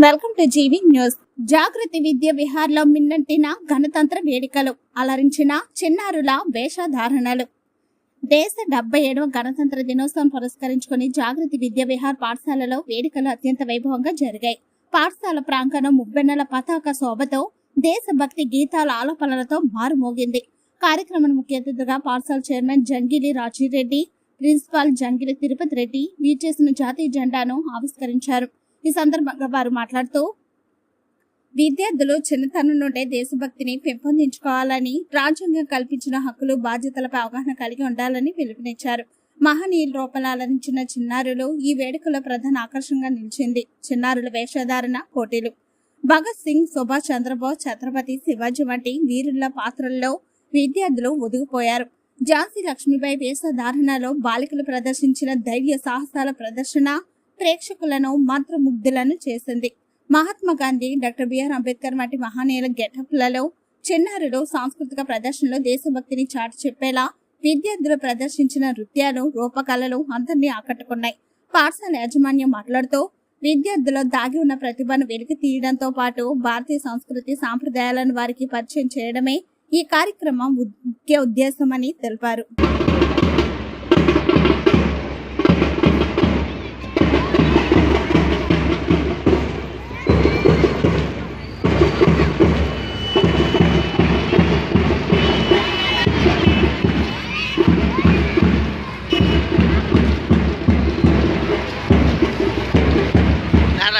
Welcome to GV news. Jagruti Vidya విహార్లో మిన్నంటిన గణతంత్ర వేడుకలు, అలరించిన చిన్నారుల వేషధారణలు. దేశ 77వ గణతంత్ర దినోత్సవం పురస్కరించుకుని జాగృతి విద్య విహార్ పాఠశాలలో వేడుకలు అత్యంత వైభవంగా జరిగాయి. పాఠశాల ప్రాంగణం ముబ్బెన్నెల పతాక శోభతో, దేశభక్తి గీతాల ఆలపనలతో మారుమోగింది. కార్యక్రమం ముఖ్య అతిథిగా పాఠశాల చైర్మన్ జంగిలి రాజిరెడ్డి, ప్రిన్సిపాల్ జంగిలి తిరుపతి రెడ్డి వీచేసిన జాతీయ జెండాను ఆవిష్కరించారు. ఈ సందర్భంగా వారు మాట్లాడుతూ, విద్యార్థులు చిన్నతనం నుండే దేశభక్తిని పెంపొందించుకోవాలని, రాజ్యాంగం కల్పించిన హక్కులు బాధ్యతలపై అవగాహన కలిగి ఉండాలని పిలుపునిచ్చారు. మహనీయుల రూపలాలరించిన చిన్నారులు ఈ వేడుకలో ప్రధాన ఆకర్షణగా నిలిచింది. చిన్నారుల వేషధారణ పోటీలు, భగత్ సింగ్, సుభాష్ చంద్రబోస్, ఛత్రపతి శివాజీ వంటి వీరుల పాత్రల్లో విద్యార్థులు ఒదిగిపోయారు. ఝాన్సీ లక్ష్మీబాయి వేషధారణలో బాలికలు ప్రదర్శించిన ధైర్య సాహసాల ప్రదర్శన ప్రేక్షకులను మంత్రముగ్ధులను చేసింది. మహాత్మా గాంధీ, డాక్టర్ బిఆర్ అంబేద్కర్ వంటి మహనీయుల గెటప్లలో చిన్నారులు సాంస్కృతిక ప్రదర్శనలో దేశభక్తిని చాటి చెప్పేలా విద్యార్థులు ప్రదర్శించిన నృత్యాలు, రూపకళలు అందరినీ ఆకట్టుకున్నాయి. పాఠశాల యాజమాన్యం మాట్లాడుతూ, విద్యార్థుల్లో దాగి ఉన్న ప్రతిభను వెలికి తీయడంతో పాటు భారతీయ సంస్కృతి సాంప్రదాయాలను వారికి పరిచయం చేయడమే ఈ కార్యక్రమం ముఖ్య ఉద్దేశమని తెలిపారు.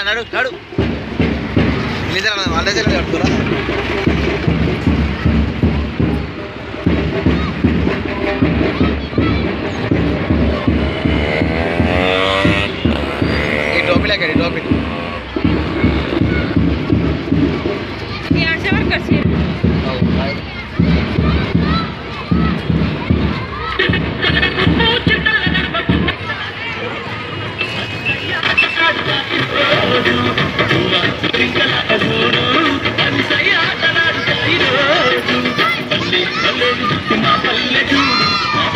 నడు నడు వాళ్ళ దగ్గర కట్టుకోరా. ఈ టోపీ లేక టోపీ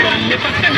పల్లె పక్కన